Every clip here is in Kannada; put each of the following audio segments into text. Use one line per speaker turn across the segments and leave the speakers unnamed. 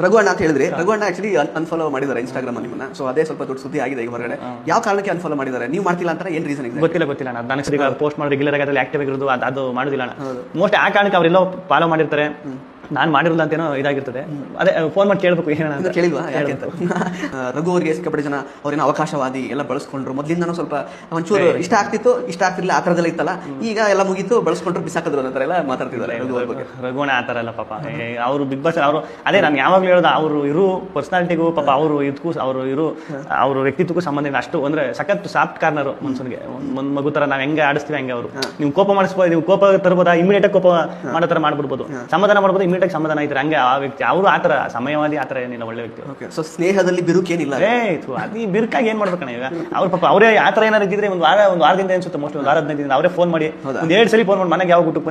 ರಘು ಅಣ್ಣ ಅಂತ ಹೇಳಿದ್ರಿ, ರಘು ಅಣ್ಣ ಆಕ್ಚುಲಿ ಅನ್ಫಾಲೋ ಮಾಡಿದ್ದಾರೆ ಇನ್ಸ್ಟಾಗ್ರಾಮ್ ನಿಮ್ಮನ್ನ. ಸೊ ಅದೇ ಸ್ವಲ್ಪ ದೊಡ್ಡ ಸುದ್ದಿ ಆಗಿದೆ ಈಗ ಹೊರಗಡೆ. ಯಾವ ಕಾರಣಕ್ಕೆ ಅನ್ಫಾಲೋ ಮಾಡಿದ್ದಾರೆ? ನೀವು ಮಾಡ್ತಿಲ್ಲ ಅಂತ ಏನ್ ರೀಸನ್?
ಗೊತ್ತಿಲ್ಲ ಅಣ್ಣ. ನನಗೆ ಸರಿ ಪೋಸ್ಟ್ ಮಾಡಿ ರೆಗ್ಯುಲರ್ ಆಗಿ ಅದ್ರಲ್ಲಿ ಆಕ್ಟಿವ್ ಆಗಿರೋದು ಅದು ಮಾಡೋದಿಲ್ಲ ಅಣ್ಣ. ಮೋಸ್ಟ್ ಆ ಕಾರಣಕ್ಕೆ ಅವರೆಲ್ಲೋ ಫಾಲೋ ಮಾಡಿರ್ತಾರೆ, ನಾನು ಮಾಡಿರಲ್ಲ ಅಂತೇನೋ ಇದಾಗಿರ್ತದೆ. ಅದೇ ಫೋನ್ ಮಾಡಿ ಕೇಳಬೇಕು ಏನ ಅಂತ
ಕೇಳಿಲ್ವಾ ಯಾಕೆ ಅಂತ. ರಘು ಅವರಿಗೆ ಸಿಕ್ಕಾಪಟ್ಟೆ ಜನ ಅವ್ರೇನೋ ಅವಕಾಶವಾದಿ ಎಲ್ಲ ಬಳಸ್ಕೊಂಡ್ರು. ಮೊದಲಿಂದನೂ ಸ್ವಲ್ಪ ಒಂಚೂರು ಇಷ್ಟ ಆಗ್ತಿರ್ಲಿಲ್ಲ ಆ ಥರದೆಲ್ಲ ಇತ್ತಲ್ಲ. ಈಗ ಎಲ್ಲ ಮುಗೀತು, ಬಳಸ್ಕೊಂಡ್ರು ಬಿಸಾಕಿದ್ರು ಅನ್ನೋ ಥರ ಎಲ್ಲ ಮಾತಾಡ್ತಿದ್ದಾರೆ ರಘು ಅವ್ರ ಬಗ್ಗೆ.
ರಘುವಣ ಆ ಥರ ಎಲ್ಲ ಪಾಪ ಅವರು ಬಿಗ್ ಬಾಸ್ ಅವರು ಅದೇ ನಾನು ಯಾವಾಗಲೂ ಹೇಳೋದು, ಅವರು ಇರೋ ಪರ್ಸನಾಲಿಟಿಗೂ ಪಾಪ ಅವರು ಇದಕ್ಕೂ ಅವರು ವ್ಯಕ್ತಿತ್ವಕ್ಕೂ ಸಂಬಂಧ ಇಲ್ಲ. ಅಷ್ಟು ಅಂದ್ರೆ ಸಖತ್ ಸಾಫ್ಟ್ ಕಾರ್ನರು ಮನ್ಸೂನ್ಗೆ. ಒಂದು ಮಗು ಥರ ನಾವು ಹೆಂಗೆ ಆಡಿಸ್ತೀವಿ ಹಂಗೆ ಅವರು. ನೀವು ಕೋಪ ಮಾಡಿಸ್ಬೋದು, ನೀವು ಕೋಪ ತರ್ಬೋದಾ, ಇಮಿಡಿಯೇಟ್ ಕೋಪ ಮಾಡೋ ಥರ ಮಾಡ್ಬಿಡ್ಬೋದು, ಸಮಾಧಾನ ಮಾಡ್ಬೋದು, ಇಮಿಡಿಯೇಟ್ ಸಮಾಧಾನ ಐತಾರೆ ಹಂಗೆ ಆ ವ್ಯಕ್ತಿ. ಅವರು ಆ ಥರ ಸಮಯವಾದಿ, ಆ ಥರ ಏನಿಲ್ಲ, ಒಳ್ಳೆ ವ್ಯಕ್ತಿ.
ಸೊ ಸ್ನೇಹದಲ್ಲಿ ಬಿರುಕೇನಿಲ್ಲ.
ಅದು ಬಿರುಕಾಗಿ ಏನ್ ಮಾಡ್ಬೇಕಣ್ಣ ಈಗ ಅವ್ರ ಪಾಪ ಅವರೇ ಆ ಥರ ಏನಾರು ಇದ್ದಿದ್ರೆ ಒಂದು ವಾರದಿಂದ ಅನ್ಸುತ್ತೆ, ಮೋಸ್ಟ್ ಒಂದು ವಾರ 15 ದಿನ ಅವರೇ ಫೋನ್ ಮಾಡಿ ಒಂದು 2 ಸಲ ಫೋನ್ ಮಾಡಿ ಮನೆಗೆ ಯಾವಾಗ ಊಟಕ್ಕೆ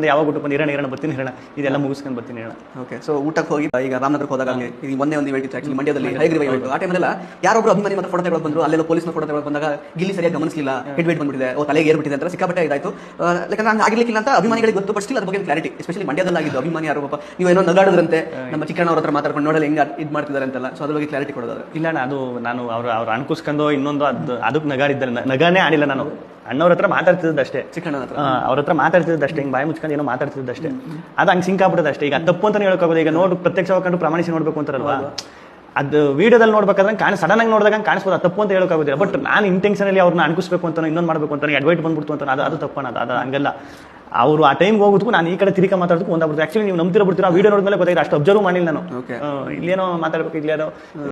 ಬಂದು ಇರೋಣ ಬರ್ತೀನಿ ಹೇಳೋಣ, ಇದೆಲ್ಲ ಮುಗಿಸ್ಕೊಂಡು ಬರ್ತೀನಿ ಹೇಳೋಣ.
ಓಕೆ. ಸೊ ಊಟಕ್ಕೆ ಹೋಗಿ ಈಗ ರಾಮನಗರಕ್ಕೆ ಹೋದಾಗ ಈಗ ಮೊನ್ನೆ ಒಂದು ಇವೆಂಟ್ ಇತ್ತು ಆಕ್ಚುಲಿ ಮಂಡ್ಯದಲ್ಲಿ, ಹೈಗ್ರೀವ್ ಇವೆಂಟ್. ಆ ಟೈಮಲ್ಲೆಲ್ಲ ಯಾರೊಬ್ರು ಅಭಿಮಾನಿ ಮತ್ತೆ ಫೋಟೋ ತೆಗೆದು ಬಂದ್ರು, ಅಲ್ಲೆಲ್ಲ ಪೊಲೀಸ್ನ ಫೋಟೋ ತೆಗೆದು ಬಂದಾಗ ಗಿಲ್ಲಿ ಸರಿಯಾಗಿ ಗಮನಿಸಲಿಲ್ಲ, ಹೆಡ್ ವೇಟ್ ಬಂದ್ಬಿಟ್ಟಿದೆ, ತಲೆಗೆ ಏರ್ಬಿಟ್ಟಿದೆ ಅಂತ ಸಿಕ್ಕಾಪಟ್ಟೆ ಇದಾಯ್ತು. ಯಾಕಂದ್ರೆ ಹಂಗೆ ಆಗಿರ್ಲಿಕ್ಕಿಲ್ಲ ಅಂತ ಅಭಿಮಾನಿಗಳಿಗೆ ಗೊತ್ತು, ಬಟ್ ಸ್ಟಿಲ್ ಅದ್ರ ಬಗ್ಗೆ ಕ್ಲಾರಿಟಿ, ಎಸ್ಪೆಷಲಿ ಮಂಡ್ಯದಲ್ಲಿ ಆಗಿದ್ದು ಅಭಿಮಾನಿ ಯಾರು ಪಾಪ ನೀವು ಏನೋ ನಗಾಡೋದ್ರಂತೆ ನಮ್ಮ ಚಿಕ್ಕಣ್ಣ ಅವ್ರ ಹತ್ರ ಮಾತಾಡ್ಕೊಂಡು ನೋಡಲ್ಲ ಹೆಂಗೆ ಇದು ಮಾಡ್ತಿದ್ದಾರೆ ಅಂತೆಲ್ಲ. ಸೊ ಅದ್ರ ಬಗ್ಗೆ ಕ್ಲಾರಿಟಿ ಕೊಡೋದಾದ್ರೆ
ಇಲ್ಲ ಅಣ್ಣ, ಅದು ನಾನು ಅವ್ರು ಅನ್ಕುಸ್ಕೊಂಡು ಇನ್ನೊಂದು ಅದಕ್ಕೆ ನಗಾಡಿದ್ದಾರೆ, ನಗಾನೇ ಆಡಿಲ್ಲ ನಾನು. ಅಣ್ಣವ್ರ ಹತ್ರ ಮಾತಾಡ್ತಿದ್ದಷ್ಟೇ,
ಚಿಕ್ಕಣ್ಣ ಹತ್ರ
ಅವ್ರ ಹತ್ರ ಮಾತಾಡ್ತಿದ್ದಷ್ಟೇ, ಹಿಂಗೆ ಬಾಯಿ ಮುಚ್ಕೊಂಡು ಏನೋ ಮಾತಾಡ್ತಿದ್ದಷ್ಟೇ. ಅದು ಹಂಗೆ ಸಿಂಕ್ ಆಗ್ಬಿಟ್ಟದೆ ಅಷ್ಟೇ. ಈಗ ತಪ್ಪು ಅಂತಾನೆ ಹೇಳೋಕ್ಕಾಗೋದು. ಈಗ ನೋಡಿ ಪ್ರತ್ಯಕ್ಷವಾಗಿ ಕಂಡು ಪ್ರಮಾಣಿಸಿ ನೋಡ್ಬೇಕು ಅಂತಾರಲ್ವಾ, ಅದು ವಿಡಿಯೋದಲ್ಲಿ ನೋಡ್ಬೇಕಾದ್ರೆ ಸಡನ್ ಆಗಿ ನೋಡಿದಾಗ ಕಾಣಿಸ್ಬೋದು, ಅದು ತಪ್ಪು ಅಂತ ಹೇಳೋಕ್ಕಾಗೋದಿಲ್ಲ. ಬಟ್ ನಾನು ಇಂಟೆನ್ಷನಲ್ಲಿ ಅವ್ರನ್ನ ಅನ್ಕಿಸ್ಬೇಕು ಅಂತ, ಇನ್ನೊಂದು ಮಾಡಬೇಕು ಅಂತ ಅಡ್ವೈಟ್ ಬಂದ್ಬಿಡ್ತು ಅಂತ, ಅದು ತಪ್ಪಣ್ಣ. ಅದು ಹಂಗಲ್ಲ. ಅವರು ಆ ಟೈಮ್ಗೆ ಹೋಗೋದಕ್ಕೂ ನಾನು ಈ ಕಡೆ ತಿರುಗಿ ಮಾತಾಡೋದಕ್ಕೂ ಒಂದಾಗ್ಬಿಡ್ತು. ಆಕ್ಚುಲಿ ನೀವು ನಂಬ್ತಿರೋ ಬಿಡ್ತೀರಾ, ವಿಡಿಯೋ ನೋಡಿದ್ಮೇಲೆ ಗೊತ್ತಾಗಿದೆ, ಅಷ್ಟು ಅಬ್ಸರ್ವ್ ಮಾಡಿಲ್ಲ ನಾನು. ಇಲ್ಲೇನೋ ಮಾತಾಡ್ಬೇಕು, ಇಲ್ಲೇನೋ